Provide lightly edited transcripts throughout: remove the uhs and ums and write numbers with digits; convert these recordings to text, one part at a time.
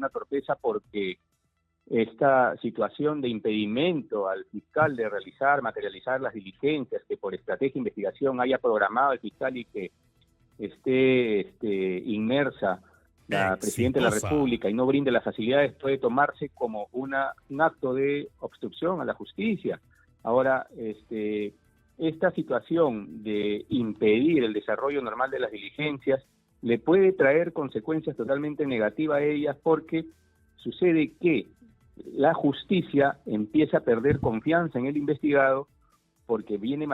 una torpeza porque esta situación de impedimento al fiscal de materializar las diligencias que por estrategia de investigación haya programado el fiscal y que esté inmersa la Presidenta de la República y no brinde las facilidades, puede tomarse como un acto de obstrucción a la justicia. Ahora, esta situación de impedir el desarrollo normal de las diligencias le puede traer consecuencias totalmente negativas a ellas, porque sucede que la justicia empieza a perder confianza en el investigado porque vendría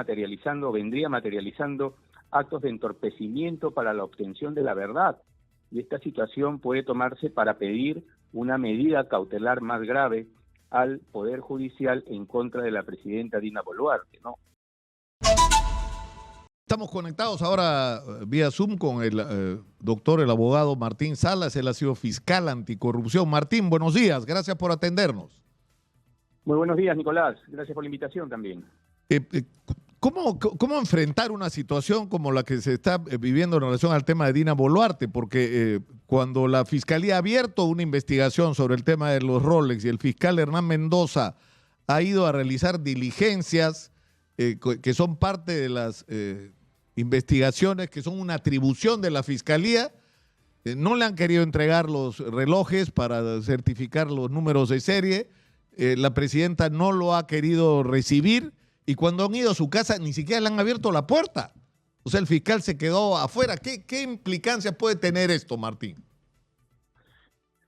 materializando actos de entorpecimiento para la obtención de la verdad. Y esta situación puede tomarse para pedir una medida cautelar más grave al Poder Judicial en contra de la presidenta Dina Boluarte, ¿no? Estamos conectados ahora vía Zoom con el doctor, el abogado Martín Salas. Él ha sido fiscal anticorrupción. Martín, buenos días. Gracias por atendernos. Muy buenos días, Nicolás. Gracias por la invitación también. ¿Cómo enfrentar una situación como la que se está viviendo en relación al tema de Dina Boluarte? Porque cuando la Fiscalía ha abierto una investigación sobre el tema de los Rolex y el fiscal Hernán Mendoza ha ido a realizar diligencias que son parte de las investigaciones, que son una atribución de la Fiscalía, no le han querido entregar los relojes para certificar los números de serie, la presidenta no lo ha querido recibir, y cuando han ido a su casa ni siquiera le han abierto la puerta. O sea, el fiscal se quedó afuera. ¿Qué implicancias puede tener esto, Martín?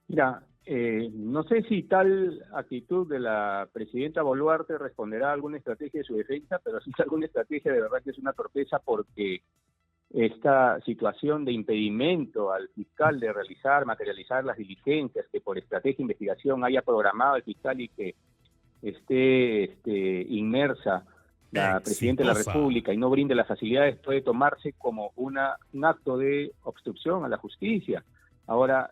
Mira, no sé si tal actitud de la presidenta Boluarte responderá a alguna estrategia de su defensa, pero si es alguna estrategia, de verdad que es una torpeza, porque esta situación de impedimento al fiscal de materializar las diligencias que por estrategia de investigación haya programado el fiscal y que esté inmersa la Presidenta de la República y no brinde las facilidades, puede tomarse como un acto de obstrucción a la justicia. Ahora,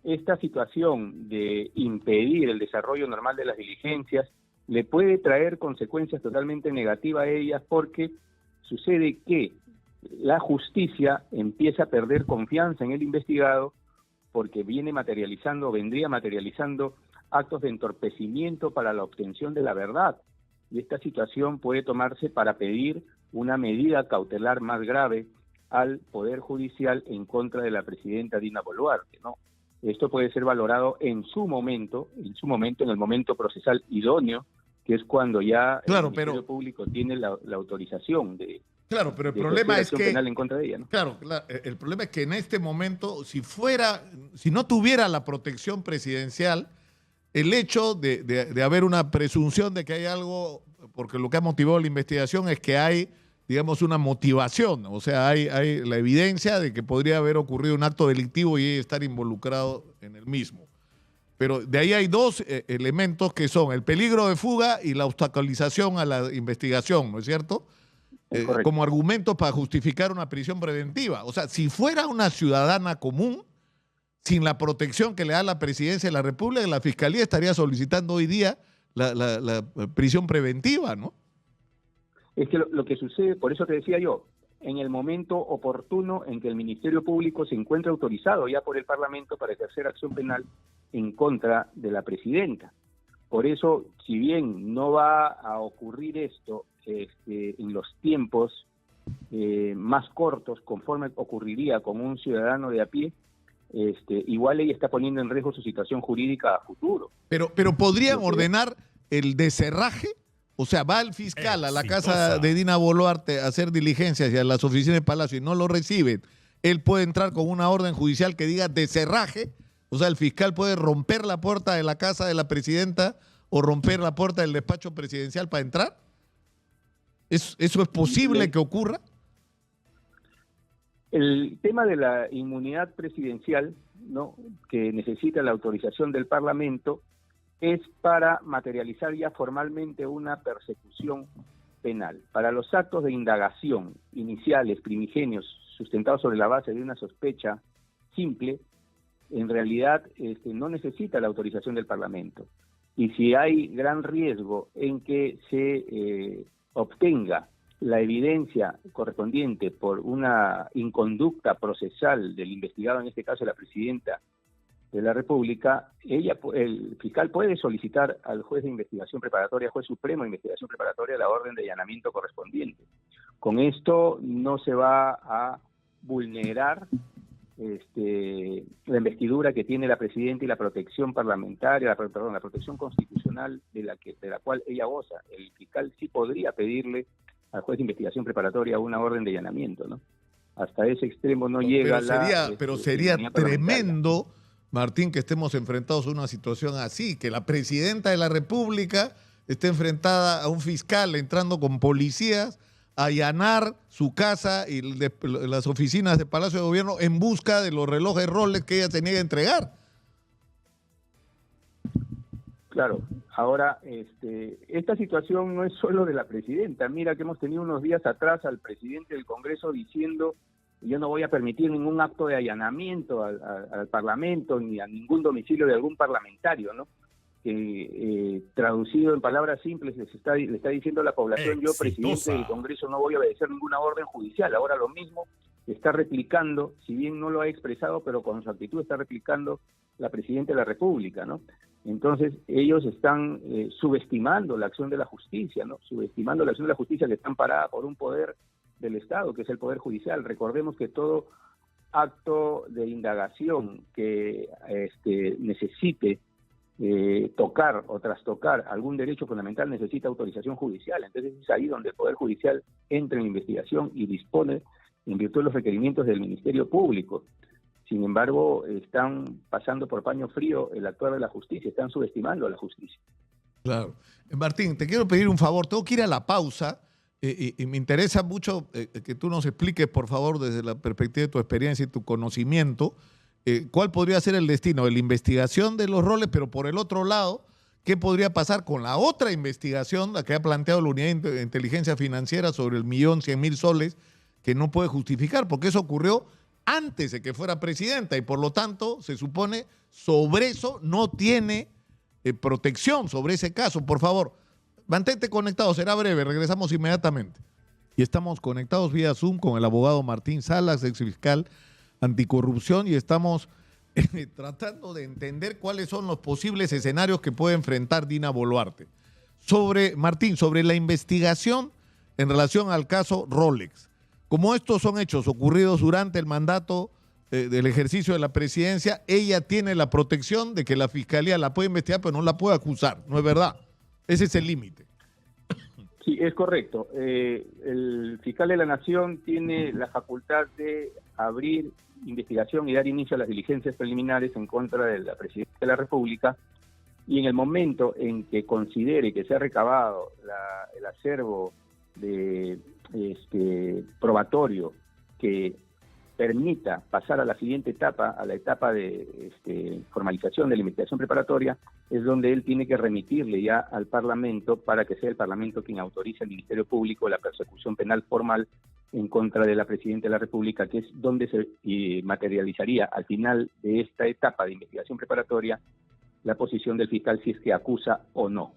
esta situación de impedir el desarrollo normal de las diligencias le puede traer consecuencias totalmente negativas a ellas, porque sucede que la justicia empieza a perder confianza en el investigado porque vendría materializando actos de entorpecimiento para la obtención de la verdad. Y esta situación puede tomarse para pedir una medida cautelar más grave al Poder Judicial en contra de la presidenta Dina Boluarte, ¿no? Esto puede ser valorado en su momento, en el momento procesal idóneo, que es cuando ya el Ministerio Público tiene la autorización de... Claro, pero el problema es que... penal en contra de ella, ¿no? Claro, el problema es que en este momento, si no tuviera la protección presidencial, el hecho de haber una presunción de que hay algo, porque lo que ha motivado la investigación es que hay, digamos, una motivación, o sea, hay la evidencia de que podría haber ocurrido un acto delictivo y estar involucrado en el mismo. Pero de ahí hay dos elementos que son el peligro de fuga y la obstaculización a la investigación, ¿no es cierto? Como argumentos para justificar una prisión preventiva. O sea, si fuera una ciudadana común, sin la protección que le da la Presidencia de la República, la Fiscalía estaría solicitando hoy día la prisión preventiva, ¿no? Es que lo que sucede, por eso te decía yo, en el momento oportuno en que el Ministerio Público se encuentra autorizado ya por el Parlamento para ejercer acción penal en contra de la presidenta. Por eso, si bien no va a ocurrir esto en los tiempos más cortos, conforme ocurriría con un ciudadano de a pie, igual ella está poniendo en riesgo su situación jurídica a futuro. Pero ¿podrían ordenar el descerraje? O sea, va el fiscal a la casa de Dina Boluarte a hacer diligencias y a las oficinas de Palacio y no lo reciben. Él puede entrar con una orden judicial que diga descerraje. O sea, el fiscal puede romper la puerta de la casa de la presidenta o romper la puerta del despacho presidencial para entrar. ¿Eso es posible que ocurra? El tema de la inmunidad presidencial, ¿no?, que necesita la autorización del Parlamento, es para materializar ya formalmente una persecución penal. Para los actos de indagación iniciales, primigenios, sustentados sobre la base de una sospecha simple, en realidad no necesita la autorización del Parlamento. Y si hay gran riesgo en que se obtenga la evidencia correspondiente por una inconducta procesal del investigado, en este caso la presidenta, de la República, el fiscal puede solicitar al juez de investigación preparatoria, juez supremo de investigación preparatoria, la orden de allanamiento correspondiente. Con esto no se va a vulnerar la investidura que tiene la presidenta y la protección parlamentaria, la protección constitucional de la cual ella goza. El fiscal sí podría pedirle al juez de investigación preparatoria una orden de allanamiento, ¿no? Hasta ese extremo no llega pero sería tremendo, Martín, que estemos enfrentados a una situación así, que la presidenta de la República esté enfrentada a un fiscal entrando con policías a allanar su casa y las oficinas del Palacio de Gobierno en busca de los relojes Rolex que ella tenía que entregar. Claro, ahora esta situación no es solo de la presidenta. Mira que hemos tenido unos días atrás al presidente del Congreso diciendo: yo no voy a permitir ningún acto de allanamiento al Parlamento ni a ningún domicilio de algún parlamentario, ¿no? Que traducido en palabras simples le está diciendo a la población: yo, presidente del Congreso, no voy a obedecer ninguna orden judicial. Ahora lo mismo está replicando, si bien no lo ha expresado, pero con su actitud está replicando la presidenta de la República, ¿no? Entonces ellos están subestimando la acción de la justicia, ¿no? Subestimando la acción de la justicia, que está amparada por un poder del Estado, que es el Poder Judicial. Recordemos que todo acto de indagación que necesite tocar o trastocar algún derecho fundamental necesita autorización judicial. Entonces es ahí donde el Poder Judicial entra en la investigación y dispone en virtud de los requerimientos del Ministerio Público. Sin embargo, están pasando por paño frío el actuar de la justicia, están subestimando a la justicia. Claro. Martín, te quiero pedir un favor, tengo que ir a la pausa y me interesa mucho que tú nos expliques, por favor, desde la perspectiva de tu experiencia y tu conocimiento, ¿cuál podría ser el destino de la investigación de los roles? Pero por el otro lado, ¿qué podría pasar con la otra investigación, la que ha planteado la Unidad de Inteligencia Financiera sobre el 1.100.000 soles, que no puede justificar? Porque eso ocurrió antes de que fuera presidenta y por lo tanto se supone sobre eso no tiene protección sobre ese caso. Por favor, mantente conectado, será breve, regresamos inmediatamente. Y estamos conectados vía Zoom con el abogado Martín Salas, exfiscal anticorrupción, y estamos tratando de entender cuáles son los posibles escenarios que puede enfrentar Dina Boluarte. Martín, sobre la investigación en relación al caso Rolex. Como estos son hechos ocurridos durante el mandato del ejercicio de la presidencia, ella tiene la protección de que la fiscalía la puede investigar, pero no la puede acusar, ¿no es verdad? Ese es el límite. Sí, es correcto. El fiscal de la Nación tiene la facultad de abrir investigación y dar inicio a las diligencias preliminares en contra de la presidenta de la República, y en el momento en que considere que se ha recabado el acervo de probatorio que permita pasar a la siguiente etapa, a la etapa de formalización de la investigación preparatoria, es donde él tiene que remitirle ya al Parlamento para que sea el Parlamento quien autorice al Ministerio Público la persecución penal formal en contra de la presidenta de la República, que es donde se materializaría al final de esta etapa de investigación preparatoria la posición del fiscal si es que acusa o no,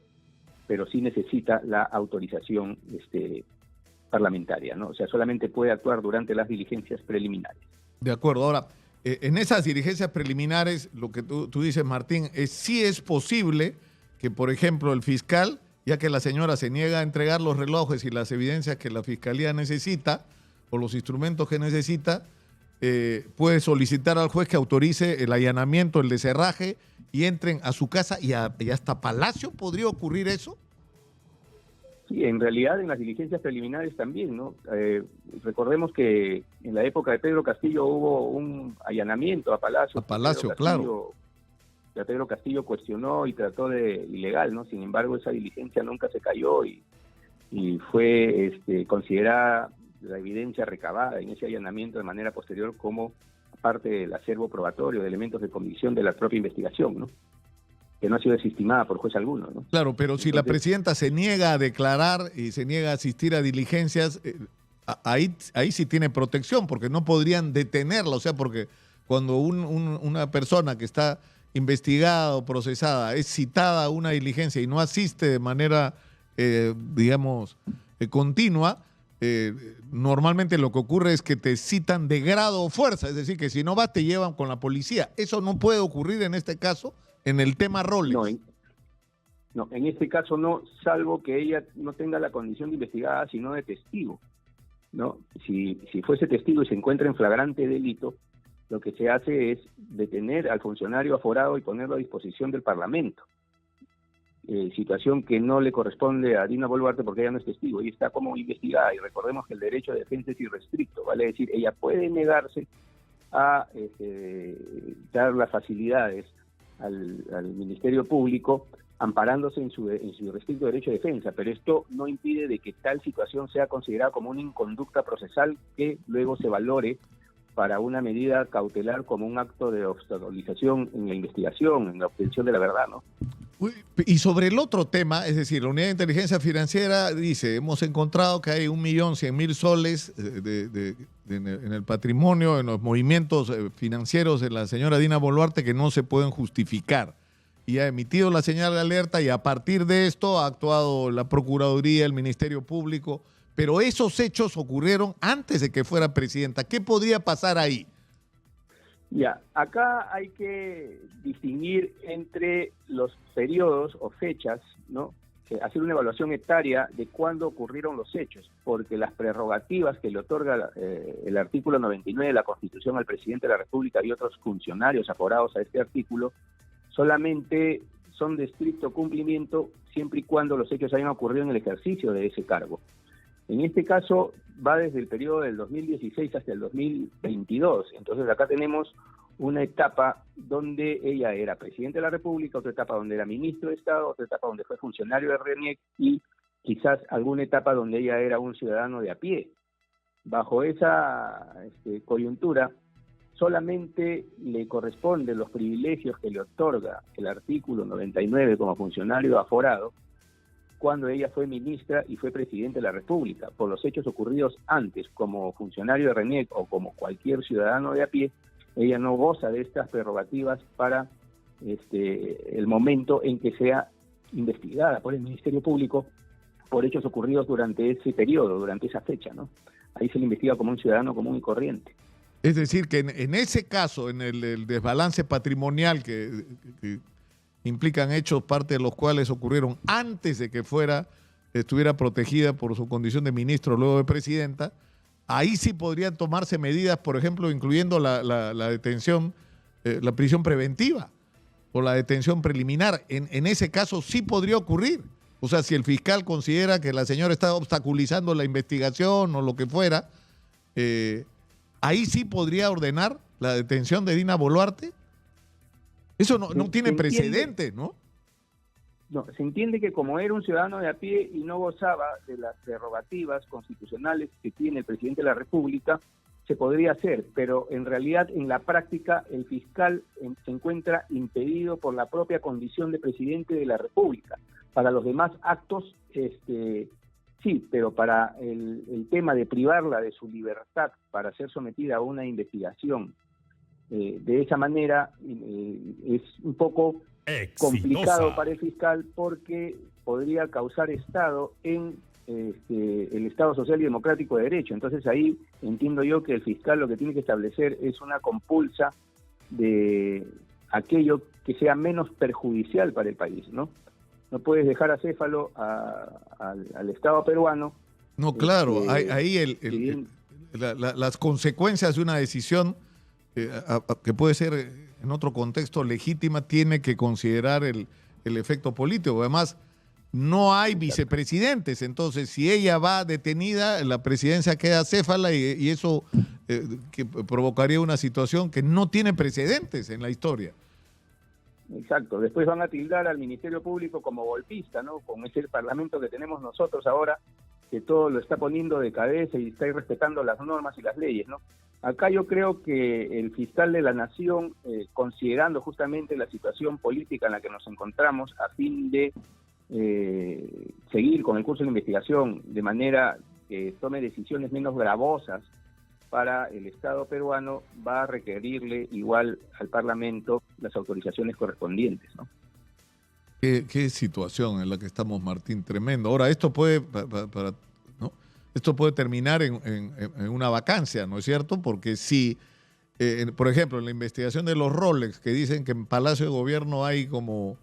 pero sí necesita la autorización parlamentaria, ¿no? O sea, solamente puede actuar durante las diligencias preliminares. De acuerdo. Ahora, en esas diligencias preliminares, lo que tú dices, Martín, sí es posible que, por ejemplo, el fiscal, ya que la señora se niega a entregar los relojes y las evidencias que la fiscalía necesita, o los instrumentos que necesita, puede solicitar al juez que autorice el allanamiento, el descerraje, y entren a su casa y hasta Palacio. ¿Podría ocurrir eso? Sí, en realidad en las diligencias preliminares también, ¿no? Recordemos que en la época de Pedro Castillo hubo un allanamiento a Palacio. A Palacio, claro. Ya Pedro Castillo cuestionó y trató de ilegal, ¿no? Sin embargo, esa diligencia nunca se cayó y fue considerada la evidencia recabada en ese allanamiento de manera posterior como parte del acervo probatorio, de elementos de convicción de la propia investigación, ¿no? Que no ha sido desestimada por juez alguno, ¿no? Claro, pero si la presidenta se niega a declarar y se niega a asistir a diligencias, ahí sí tiene protección, porque no podrían detenerla. O sea, porque cuando una persona que está investigada o procesada es citada a una diligencia y no asiste de manera, continua, normalmente lo que ocurre es que te citan de grado o fuerza, es decir, que si no vas te llevan con la policía. Eso no puede ocurrir en este caso en el tema Rolex. No, en este caso no, salvo que ella no tenga la condición de investigada, sino de testigo, ¿no? Si fuese testigo y se encuentra en flagrante delito, lo que se hace es detener al funcionario aforado y ponerlo a disposición del Parlamento. Situación que no le corresponde a Dina Boluarte porque ella no es testigo, ella está como investigada, y recordemos que el derecho de defensa es irrestricto, vale decir, ella puede negarse a dar las facilidades al Ministerio Público amparándose en su irrestricto derecho de defensa, pero esto no impide de que tal situación sea considerada como una inconducta procesal que luego se valore para una medida cautelar como un acto de obstaculización en la investigación, en la obtención de la verdad, ¿no? Y sobre el otro tema, es decir, la Unidad de Inteligencia Financiera dice, hemos encontrado que hay 1.100.000 soles en el patrimonio, en los movimientos financieros de la señora Dina Boluarte que no se pueden justificar. Y ha emitido la señal de alerta y a partir de esto ha actuado la Procuraduría, el Ministerio Público, pero esos hechos ocurrieron antes de que fuera presidenta. ¿Qué podría pasar ahí? Ya, acá hay que distinguir entre los periodos o fechas, ¿no? Hacer una evaluación etaria de cuándo ocurrieron los hechos, porque las prerrogativas que le otorga el artículo 99 de la Constitución al presidente de la República y otros funcionarios aforados a este artículo solamente son de estricto cumplimiento siempre y cuando los hechos hayan ocurrido en el ejercicio de ese cargo. En este caso va desde el periodo del 2016 hasta el 2022, entonces acá tenemos una etapa donde ella era presidente de la República, otra etapa donde era ministro de Estado, otra etapa donde fue funcionario de RENIEC y quizás alguna etapa donde ella era un ciudadano de a pie. Bajo esa coyuntura, solamente le corresponden los privilegios que le otorga el artículo 99 como funcionario aforado cuando ella fue ministra y fue presidente de la República. Por los hechos ocurridos antes, como funcionario de RENIEC o como cualquier ciudadano de a pie, ella no goza de estas prerrogativas para el momento en que sea investigada por el Ministerio Público por hechos ocurridos durante ese periodo, durante esa fecha, ¿no? Ahí se le investiga como un ciudadano común y corriente. Es decir, que en ese caso, en el desbalance patrimonial que implican hechos, parte de los cuales ocurrieron antes de que estuviera protegida por su condición de ministro, luego de presidenta, ahí sí podrían tomarse medidas, por ejemplo, incluyendo la detención, la prisión preventiva o la detención preliminar. En ese caso sí podría ocurrir. O sea, si el fiscal considera que la señora está obstaculizando la investigación o lo que fuera, ahí sí podría ordenar la detención de Dina Boluarte. Eso no tiene precedente, ¿no? No, se entiende que como era un ciudadano de a pie y no gozaba de las prerrogativas constitucionales que tiene el presidente de la República, se podría hacer, pero en realidad en la práctica el fiscal se encuentra impedido por la propia condición de presidente de la República. Para los demás actos, sí, pero para el tema de privarla de su libertad para ser sometida a una investigación de esa manera es un poco complicado para el fiscal porque podría causar estado en el Estado Social y Democrático de Derecho. Entonces ahí entiendo yo que el fiscal lo que tiene que establecer es una compulsa de aquello que sea menos perjudicial para el país, ¿no? No puedes dejar acéfalo al Estado peruano. No, claro, ahí las consecuencias de una decisión que puede ser en otro contexto legítima tiene que considerar el efecto político. Además, no hay vicepresidentes, entonces si ella va detenida, la presidencia queda acéfala y eso que provocaría una situación que no tiene precedentes en la historia. Exacto, después van a tildar al Ministerio Público como golpista, ¿no? Con ese parlamento que tenemos nosotros ahora, que todo lo está poniendo de cabeza y está irrespetando las normas y las leyes, ¿no? Acá yo creo que el fiscal de la Nación, considerando justamente la situación política en la que nos encontramos, a fin de seguir con el curso de investigación de manera que tome decisiones menos gravosas para el Estado peruano, va a requerirle igual al Parlamento las autorizaciones correspondientes, ¿no? Qué situación en la que estamos, Martín, tremendo. Ahora, esto puede, esto puede terminar en una vacancia, ¿no es cierto? Porque si, por ejemplo, en la investigación de los Rolex, que dicen que en Palacio de Gobierno hay como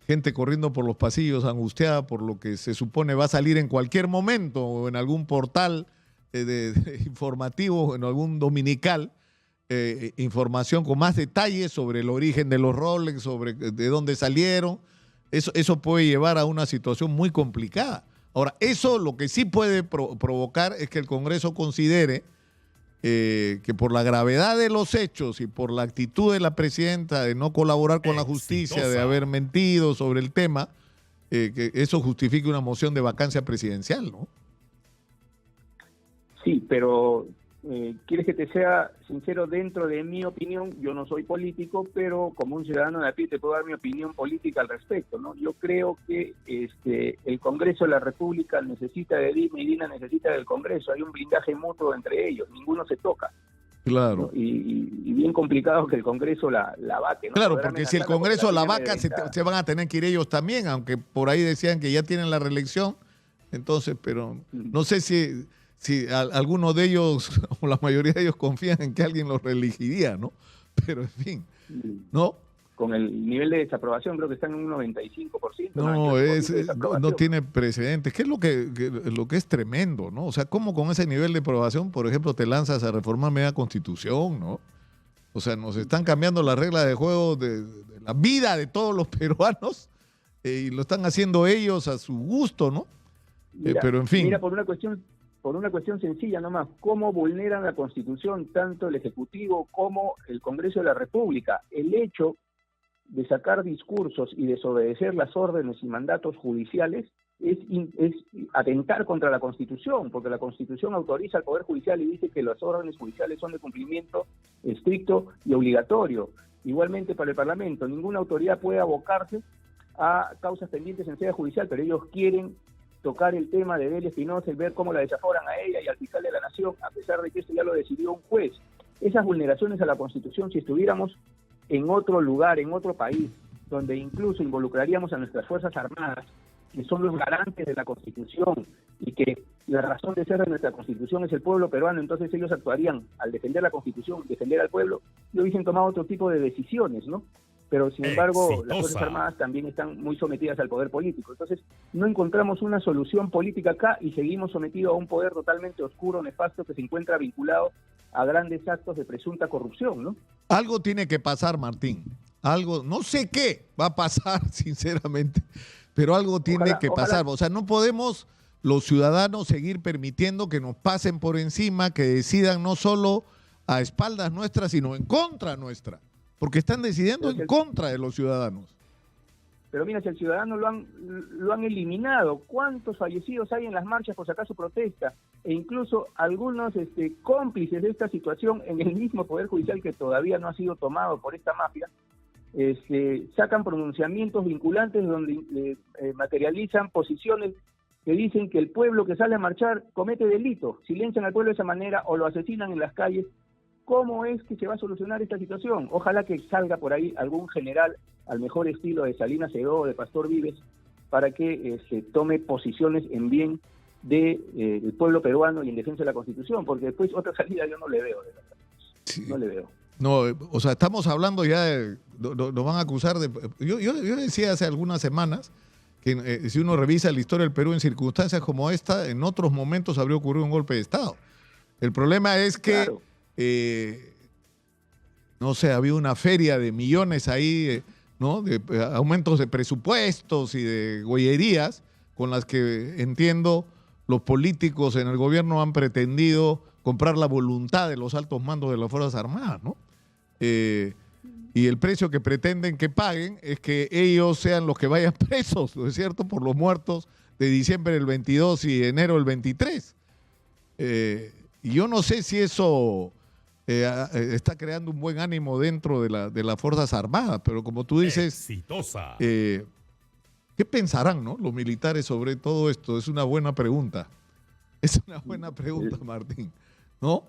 gente corriendo por los pasillos angustiada por lo que se supone va a salir en cualquier momento o en algún portal informativo, en algún dominical, información con más detalles sobre el origen de los Rolex, sobre de dónde salieron. Eso puede llevar a una situación muy complicada. Ahora, eso lo que sí puede provocar es que el Congreso considere que por la gravedad de los hechos y por la actitud de la presidenta de no colaborar con la justicia, de haber mentido sobre el tema, que eso justifique una moción de vacancia presidencial, ¿no? Sí, pero quieres que te sea sincero, dentro de mi opinión, yo no soy político, pero como un ciudadano de a pie te puedo dar mi opinión política al respecto, ¿no? Yo creo que el Congreso de la República necesita de Dina y Dina necesita del Congreso. Hay un blindaje mutuo entre ellos, ninguno se toca. Claro. ¿No? Y bien complicado que el Congreso la vaque, ¿no? Claro, porque si el Congreso la vaca, se van a tener que ir ellos también, aunque por ahí decían que ya tienen la reelección. Entonces, pero no sé si alguno de ellos o la mayoría de ellos confían en que alguien los reelegiría, ¿no? Pero en fin, ¿no? Con el nivel de desaprobación creo que están en un 95%. No tiene precedentes. ¿Qué es lo que es tremendo, ¿no? O sea, ¿cómo con ese nivel de aprobación, por ejemplo, te lanzas a reformar media constitución, ¿no? O sea, nos están cambiando las reglas de juego de la vida de todos los peruanos y lo están haciendo ellos a su gusto, ¿no? Mira, pero en fin. Mira, por una cuestión sencilla nomás, cómo vulneran la Constitución tanto el Ejecutivo como el Congreso de la República. El hecho de sacar discursos y desobedecer las órdenes y mandatos judiciales es atentar contra la Constitución, porque la Constitución autoriza al Poder Judicial y dice que las órdenes judiciales son de cumplimiento estricto y obligatorio. Igualmente para el Parlamento, ninguna autoridad puede abocarse a causas pendientes en sede judicial, pero ellos quieren tocar el tema de Delia Espinosa y ver cómo la desaforan a ella y al fiscal de la Nación, a pesar de que esto ya lo decidió un juez. Esas vulneraciones a la Constitución, si estuviéramos en otro lugar, en otro país, donde incluso involucraríamos a nuestras Fuerzas Armadas, que son los garantes de la Constitución, y que la razón de ser de nuestra Constitución es el pueblo peruano, entonces ellos actuarían al defender la Constitución, defender al pueblo, y hubiesen tomado otro tipo de decisiones, ¿no? Pero sin embargo, las Fuerzas Armadas también están muy sometidas al poder político. Entonces, no encontramos una solución política acá y seguimos sometidos a un poder totalmente oscuro, nefasto, que se encuentra vinculado a grandes actos de presunta corrupción, ¿no? Algo tiene que pasar, Martín. Algo, no sé qué va a pasar, sinceramente, pero algo tiene que pasar. O sea, no podemos los ciudadanos seguir permitiendo que nos pasen por encima, que decidan no solo a espaldas nuestras, sino en contra nuestra. Porque están decidiendo en contra de los ciudadanos. Pero mira, si el ciudadano lo han eliminado, ¿cuántos fallecidos hay en las marchas por sacar su protesta? E incluso algunos cómplices de esta situación en el mismo Poder Judicial, que todavía no ha sido tomado por esta mafia, sacan pronunciamientos vinculantes donde materializan posiciones que dicen que el pueblo que sale a marchar comete delito, silencian al pueblo de esa manera o lo asesinan en las calles. ¿Cómo es que se va a solucionar esta situación? Ojalá que salga por ahí algún general al mejor estilo de Salinas Segó o de Pastor Vives para que se tome posiciones en bien del pueblo peruano y en defensa de la Constitución, porque después otra salida yo no le veo, de verdad. Sí. No le veo. No, o sea, estamos hablando ya de... Nos van a acusar de... Yo decía hace algunas semanas que si uno revisa la historia del Perú en circunstancias como esta, en otros momentos habría ocurrido un golpe de Estado. El problema es que... Claro. No sé, había una feria de millones ahí, ¿no? De aumentos de presupuestos y de gollerías con las que, entiendo, los políticos en el gobierno han pretendido comprar la voluntad de los altos mandos de las Fuerzas Armadas, ¿no? Y el precio que pretenden que paguen es que ellos sean los que vayan presos, ¿no es cierto?, por los muertos de diciembre del 22 y enero del 23. Y yo no sé si eso... está creando un buen ánimo dentro de las Fuerzas Armadas, pero como tú dices, exitosa. ¿Qué pensarán, no, los militares sobre todo esto? Es una buena pregunta. Es una buena pregunta, Martín, ¿no?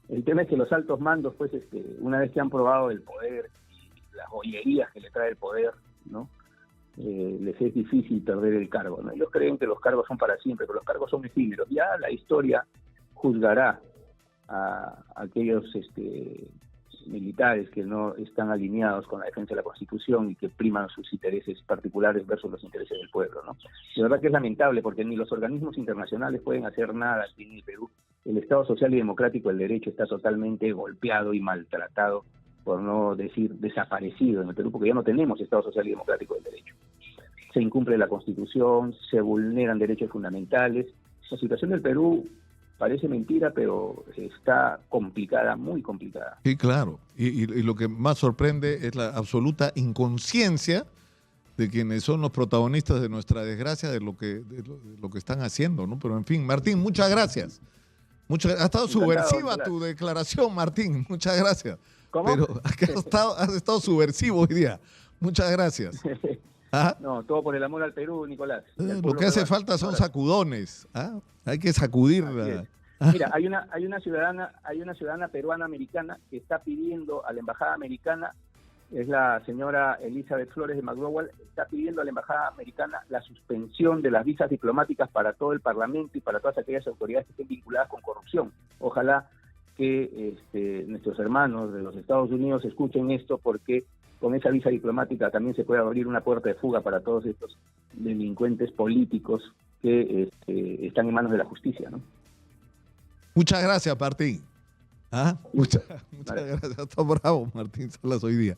El tema es que los altos mandos, pues, una vez que han probado el poder y las joyerías que le trae el poder, ¿no? les es difícil perder el cargo, ¿no? Ellos creen que los cargos son para siempre, pero los cargos son efímeros. Ya la historia juzgará a aquellos militares que no están alineados con la defensa de la Constitución y que priman sus intereses particulares versus los intereses del pueblo, ¿no? De verdad que es lamentable, porque ni los organismos internacionales pueden hacer nada aquí en el Perú. El Estado social y democrático, el derecho, está totalmente golpeado y maltratado, por no decir desaparecido en el Perú, porque ya no tenemos Estado social y democrático del derecho. Se incumple la Constitución, se vulneran derechos fundamentales. La situación del Perú parece mentira, pero está complicada, muy complicada. Sí, claro. Y lo que más sorprende es la absoluta inconsciencia de quienes son los protagonistas de nuestra desgracia, de lo que están haciendo, ¿no? Pero en fin, Martín, muchas gracias. Ha estado subversiva tu declaración, Martín. Muchas gracias. ¿Cómo? Pero has estado subversivo hoy día. Muchas gracias. ¿Ah? No, todo por el amor al Perú, Nicolás. Lo que hace falta son sacudones. ¿Ah? Hay que sacudirla. Mira, hay una ciudadana peruana americana que está pidiendo a la embajada americana, es la señora Elizabeth Flores de McDowell, está pidiendo a la embajada americana la suspensión de las visas diplomáticas para todo el Parlamento y para todas aquellas autoridades que estén vinculadas con corrupción. Ojalá que nuestros hermanos de los Estados Unidos escuchen esto, porque con esa visa diplomática también se puede abrir una puerta de fuga para todos estos delincuentes políticos que están en manos de la justicia, ¿no? Muchas gracias, Martín. Muchas gracias. Está bravo, Martín Salas, hoy día.